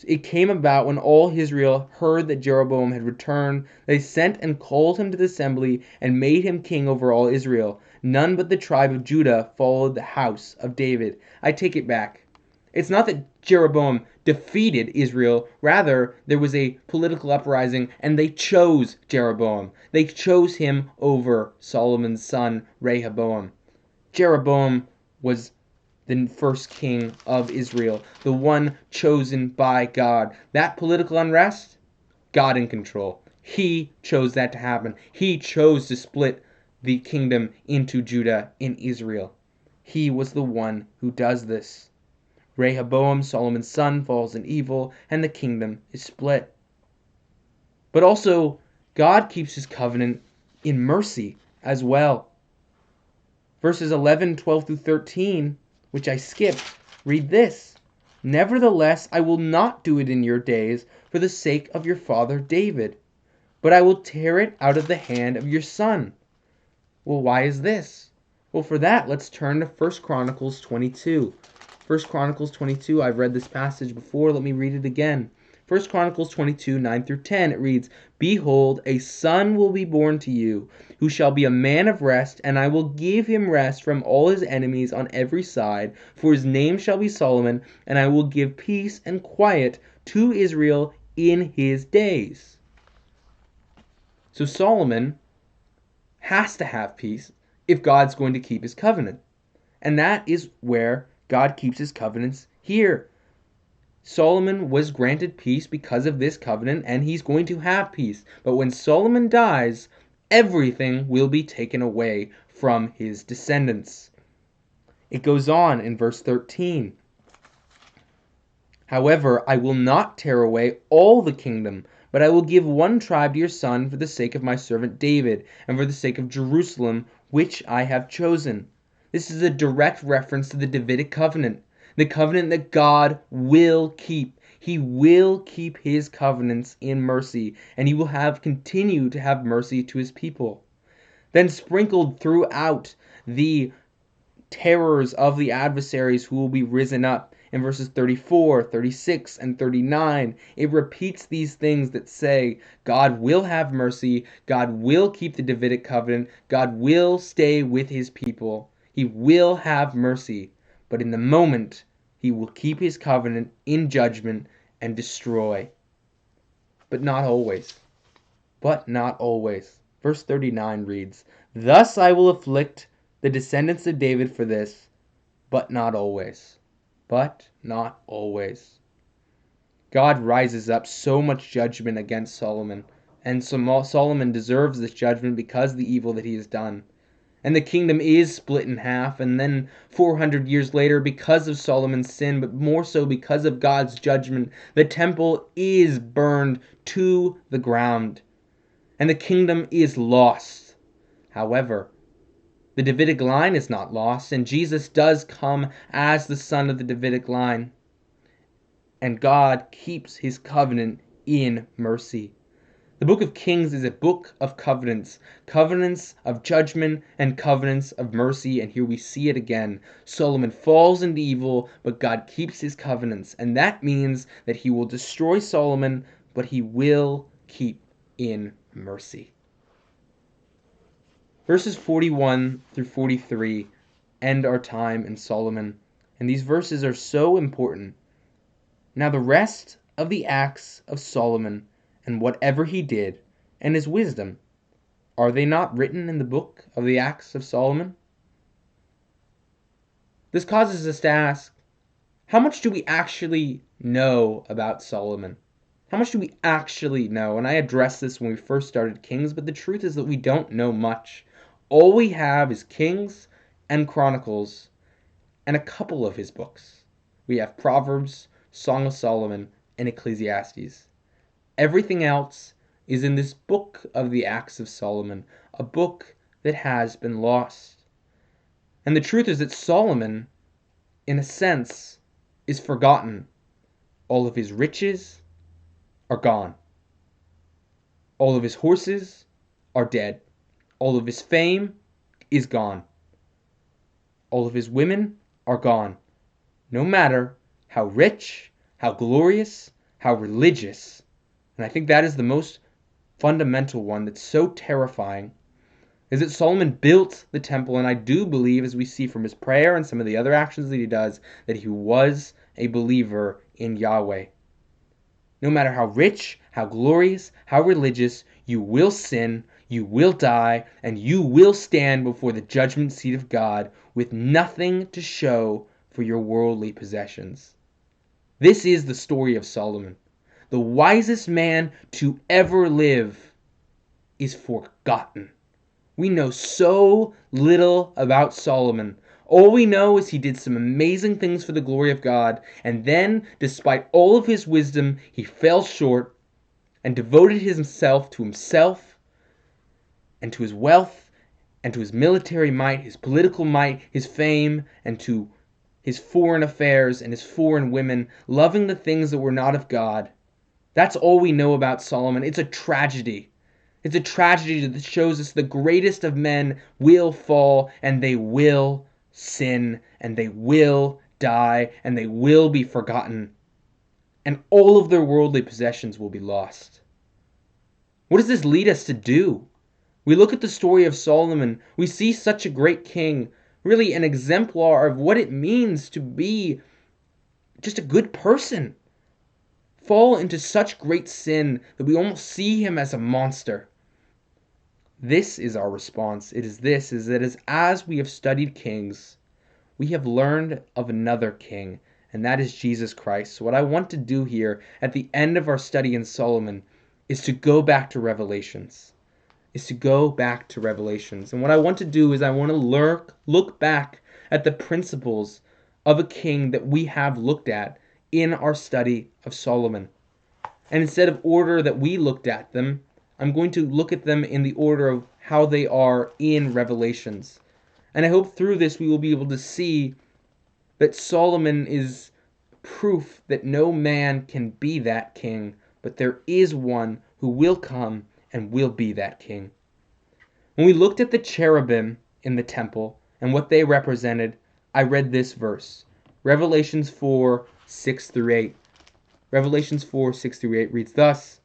Speaker 1: It came about when all Israel heard that Jeroboam had returned, they sent and called him to the assembly and made him king over all Israel. None but the tribe of Judah followed the house of David. I take it back. It's not that Jeroboam defeated Israel. Rather, there was a political uprising, and they chose Jeroboam. They chose him over Solomon's son, Rehoboam. Jeroboam was the first king of Israel, the one chosen by God. That political unrest, God in control. He chose that to happen. He chose to split the kingdom into Judah and Israel. He was the one who does this. Rehoboam, Solomon's son, falls in evil, and the kingdom is split. But also, God keeps his covenant in mercy as well. Verses 11, 12 through 13, which I skipped, read this. Nevertheless, I will not do it in your days for the sake of your father David, but I will tear it out of the hand of your son. Well, why is this? Well, for that, let's turn to 1 Chronicles 22. 1 Chronicles 22, I've read this passage before, let me read it again. 1 Chronicles 22, 9 through 10, it reads, Behold, a son will be born to you, who shall be a man of rest, and I will give him rest from all his enemies on every side, for his name shall be Solomon, and I will give peace and quiet to Israel in his days. So Solomon has to have peace if God's going to keep his covenant. And that is where God keeps his covenants here. Solomon was granted peace because of this covenant, and he's going to have peace. But when Solomon dies, everything will be taken away from his descendants. It goes on in verse 13. However, I will not tear away all the kingdom, but I will give one tribe to your son for the sake of my servant David, and for the sake of Jerusalem, which I have chosen. This is a direct reference to the Davidic covenant, the covenant that God will keep. He will keep his covenants in mercy, and he will continue to have mercy to his people. Then sprinkled throughout the terrors of the adversaries who will be risen up. In verses 34, 36, and 39, it repeats these things that say God will have mercy, God will keep the Davidic covenant, God will stay with his people, he will have mercy, but in the moment, he will keep his covenant in judgment and destroy. But not always. But not always. Verse 39 reads, Thus I will afflict the descendants of David for this, but not always. But not always. God rises up so much judgment against Solomon, and Solomon deserves this judgment because of the evil that he has done. And the kingdom is split in half, and then 400 years later, because of Solomon's sin, but more so because of God's judgment, the temple is burned to the ground, and the kingdom is lost. However, the Davidic line is not lost, and Jesus does come as the son of the Davidic line. And God keeps his covenant in mercy. The book of Kings is a book of covenants, covenants of judgment and covenants of mercy, and here we see it again. Solomon falls into evil, but God keeps his covenants, and that means that he will destroy Solomon, but he will keep in mercy. Verses 41 through 43 end our time in Solomon, and these verses are so important. Now the rest of the acts of Solomon, and whatever he did, and his wisdom, are they not written in the book of the Acts of Solomon? This causes us to ask, how much do we actually know about Solomon? How much do we actually know? And I addressed this when we first started Kings, but the truth is that we don't know much. All we have is Kings and Chronicles and a couple of his books. We have Proverbs, Song of Solomon, and Ecclesiastes. Everything else is in this book of the Acts of Solomon, a book that has been lost. And the truth is that Solomon, in a sense, is forgotten. All of his riches are gone. All of his horses are dead. All of his fame is gone. All of his women are gone. No matter how rich, how glorious, how religious. And I think that is the most fundamental one that's so terrifying, is that Solomon built the temple, and I do believe, as we see from his prayer and some of the other actions that he does, that he was a believer in Yahweh. No matter how rich, how glorious, how religious, you will sin, you will die, and you will stand before the judgment seat of God with nothing to show for your worldly possessions. This is the story of Solomon. The wisest man to ever live is forgotten. We know so little about Solomon. All we know is he did some amazing things for the glory of God, and then, despite all of his wisdom, he fell short and devoted himself and to his wealth and to his military might, his political might, his fame, and to his foreign affairs and his foreign women, loving the things that were not of God. That's all we know about Solomon. It's a tragedy. It's a tragedy that shows us the greatest of men will fall, and they will sin, and they will die, and they will be forgotten, and all of their worldly possessions will be lost. What does this lead us to do? We look at the story of Solomon. We see such a great king, really an exemplar of what it means to be just a good person, fall into such great sin that we almost see him as a monster. This is our response. It is that as we have studied kings, we have learned of another king, and that is Jesus Christ. So what I want to do here at the end of our study in Solomon is to go back to Revelations. And what I want to do is I want to look back at the principles of a king that we have looked at in our study of Solomon. And instead of order that we looked at them, I'm going to look at them in the order of how they are in Revelations. And I hope through this we will be able to see that Solomon is proof that no man can be that king, but there is one who will come and will be that king. When we looked at the cherubim in the temple and what they represented, I read this verse, Revelations 4, 6 through 8. Revelations 4, 6 through 8 reads thus,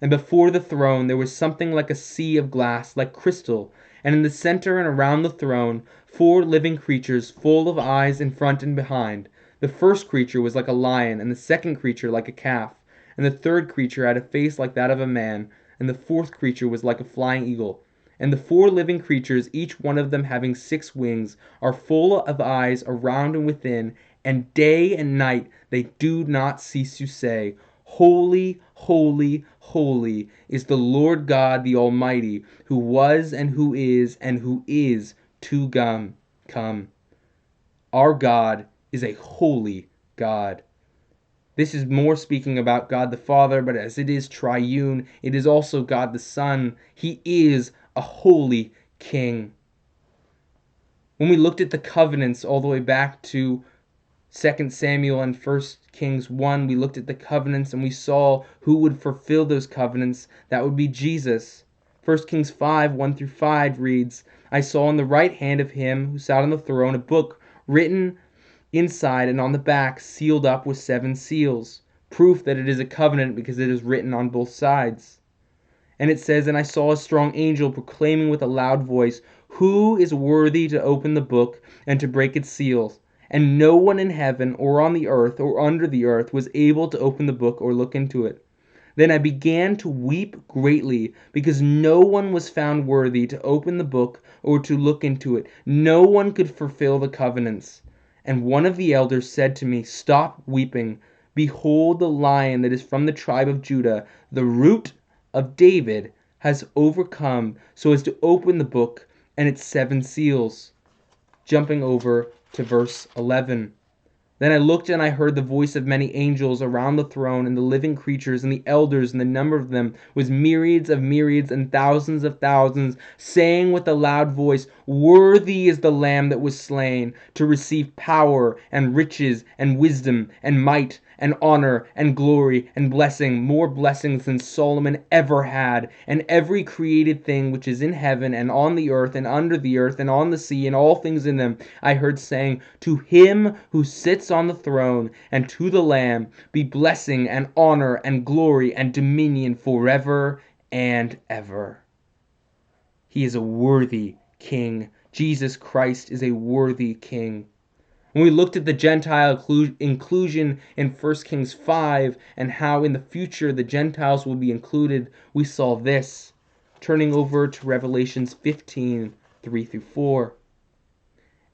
Speaker 1: "And before the throne there was something like a sea of glass, like crystal, and in the center and around the throne 4 living creatures full of eyes in front and behind. The first creature was like a lion, and the second creature like a calf, and the third creature had a face like that of a man, and the fourth creature was like a flying eagle. And the 4 living creatures, each one of them having 6 wings, are full of eyes around and within, and day and night they do not cease to say, Holy, holy, holy is the Lord God the Almighty, who was and who is to come. Our God is a holy God." This is more speaking about God the Father, but as it is triune, it is also God the Son. He is a holy king. When we looked at the covenants all the way back to 2 Samuel and 1 Kings 1, we looked at the covenants and we saw who would fulfill those covenants. That would be Jesus. 1 Kings 5, 1 through 5 reads, "I saw in the right hand of him who sat on the throne a book written inside and on the back, sealed up with 7 seals. Proof that it is a covenant because it is written on both sides." And it says, "And I saw a strong angel proclaiming with a loud voice, Who is worthy to open the book and to break its seals? And no one in heaven or on the earth or under the earth was able to open the book or look into it. Then I began to weep greatly because no one was found worthy to open the book or to look into it. No one could fulfill the covenants. And one of the elders said to me, Stop weeping. Behold, the Lion that is from the tribe of Judah, the Root of David, has overcome so as to open the book and its 7 seals." Jumping over to verse 11. "Then I looked and I heard the voice of many angels around the throne and the living creatures and the elders, and the number of them was myriads and thousands of thousands, saying with a loud voice, Worthy is the Lamb that was slain to receive power and riches and wisdom and might and honor and glory and blessing, more blessings than Solomon ever had. And every created thing which is in heaven and on the earth and under the earth and on the sea and all things in them, I heard saying, To him who sits on the throne and to the Lamb be blessing and honor and glory and dominion forever and ever." He is a worthy king. Jesus Christ is a worthy king. When we looked at the Gentile inclusion in 1 Kings 5 and how in the future the Gentiles will be included, we saw this. Turning over to Revelations 15, 3 through 4.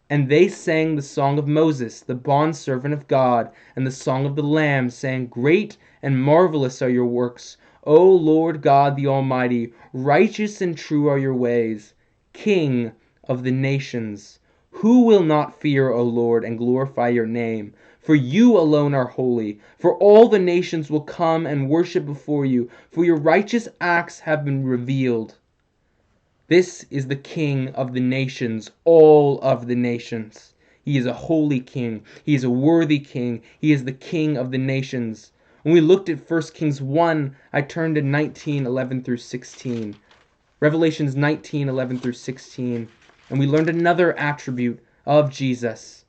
Speaker 1: "And they sang the song of Moses, the bondservant of God, and the song of the Lamb, saying, Great and marvelous are your works, O Lord God the Almighty. Righteous and true are your ways, King of the nations. Who will not fear, O Lord, and glorify your name? For you alone are holy. For all the nations will come and worship before you, for your righteous acts have been revealed." This is the King of the nations, all of the nations. He is a holy king. He is a worthy king. He is the King of the nations. When we looked at 1 Kings 1, I turned to 19:11 through 16. Revelations 19:11 through 16. And we learned another attribute of Jesus.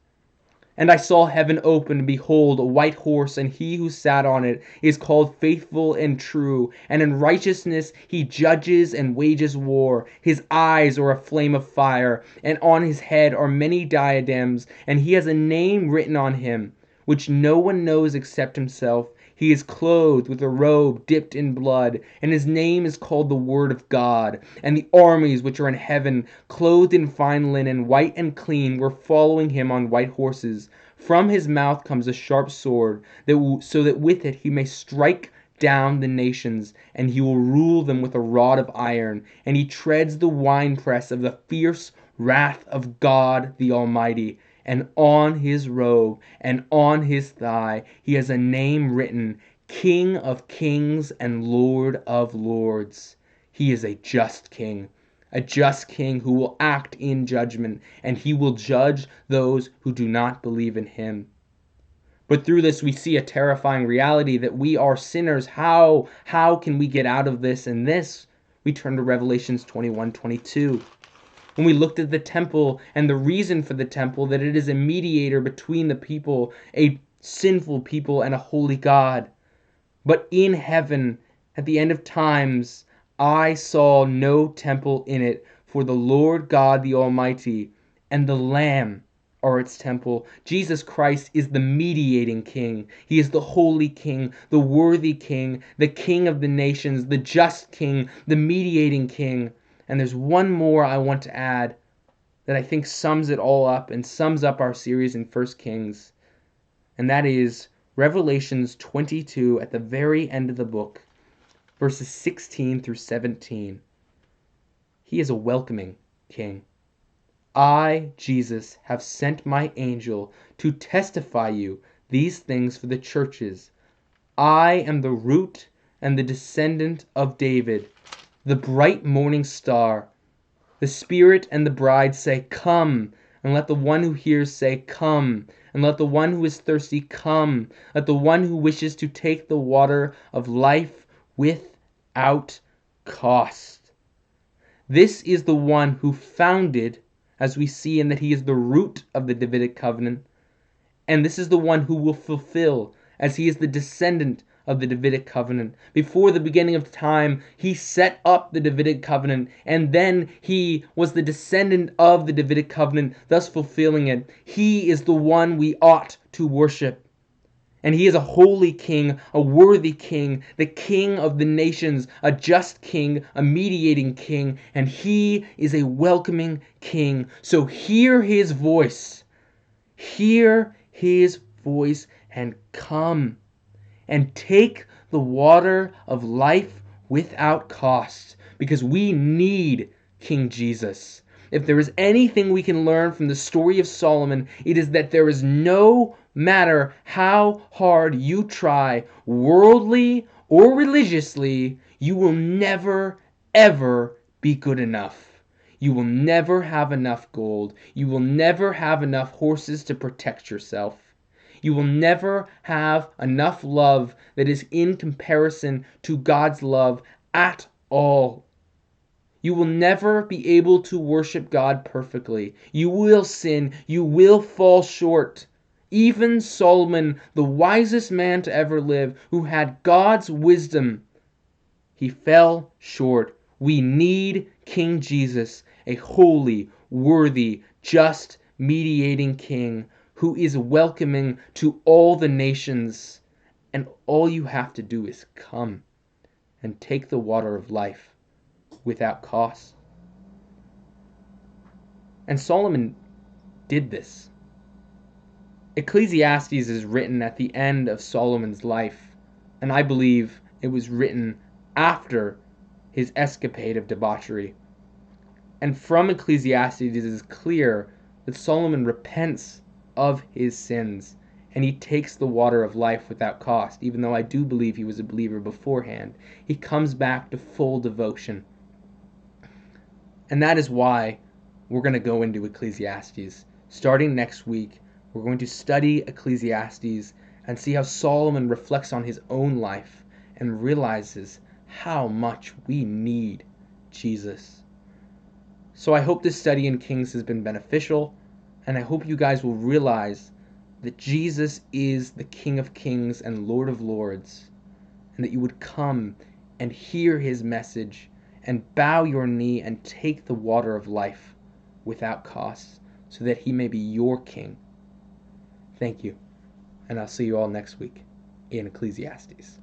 Speaker 1: "And I saw heaven open, and behold, a white horse, and he who sat on it is called Faithful and True, and in righteousness he judges and wages war. His eyes are a flame of fire, and on his head are many diadems, and he has a name written on him, which no one knows except himself. He is clothed with a robe dipped in blood, and his name is called the Word of God. And the armies which are in heaven, clothed in fine linen, white and clean, were following him on white horses. From his mouth comes a sharp sword, so that with it he may strike down the nations, and he will rule them with a rod of iron, and he treads the winepress of the fierce wrath of God the Almighty. And on his robe and on his thigh he has a name written, King of Kings and Lord of Lords. He is a just king who will act in judgment, and he will judge those who do not believe in him. But through this we see a terrifying reality that we are sinners. How can we get out of this and this? We turn to Revelations 21:22. When we looked at the temple and the reason for the temple, that it is a mediator between the people, a sinful people and a holy God. But in heaven, at the end of times, I saw no temple in it, for the Lord God the Almighty and the Lamb are its temple. Jesus Christ is the mediating king. He is the holy king, the worthy king, the king of the nations, the just king, the mediating king. And there's one more I want to add that I think sums it all up and sums up our series in 1 Kings. And that is Revelations 22 at the very end of the book, verses 16 through 17. He is a welcoming king. I, Jesus, have sent my angel to testify you these things for the churches. I am the root and the descendant of David, the bright morning star. The Spirit and the bride say, Come, and let the one who hears say, Come, and let the one who is thirsty come. Let the one who wishes to take the water of life without cost. This is the one who founded, as we see in that he is the root of the Davidic covenant, and this is the one who will fulfill, as he is the descendant of the Davidic covenant. Before the beginning of time, he set up the Davidic covenant, and then he was the descendant of the Davidic covenant, thus fulfilling it. He is the one we ought to worship. And he is a holy king, a worthy king, the king of the nations, a just king, a mediating king, and he is a welcoming king. So hear his voice. Hear his voice and come and take the water of life without cost, because we need King Jesus. If there is anything we can learn from the story of Solomon, it is that there is no matter how hard you try, worldly or religiously, you will never, ever be good enough. You will never have enough gold. You will never have enough horses to protect yourself. You will never have enough love that is in comparison to God's love at all. You will never be able to worship God perfectly. You will sin. You will fall short. Even Solomon, the wisest man to ever live, who had God's wisdom, he fell short. We need King Jesus, a holy, worthy, just, mediating king who is welcoming to all the nations. And all you have to do is come and take the water of life without cost. And Solomon did this. Ecclesiastes is written at the end of Solomon's life, and I believe it was written after his escapade of debauchery. And from Ecclesiastes it is clear that Solomon repents of his sins, and he takes the water of life without cost, even though I do believe he was a believer beforehand. He comes back to full devotion. And that is why we're going to go into Ecclesiastes. Starting next week, we're going to study Ecclesiastes and see how Solomon reflects on his own life and realizes how much we need Jesus. So I hope this study in Kings has been beneficial, and I hope you guys will realize that Jesus is the King of Kings and Lord of Lords, and that you would come and hear his message and bow your knee and take the water of life without cost, so that he may be your king. Thank you, and I'll see you all next week in Ecclesiastes.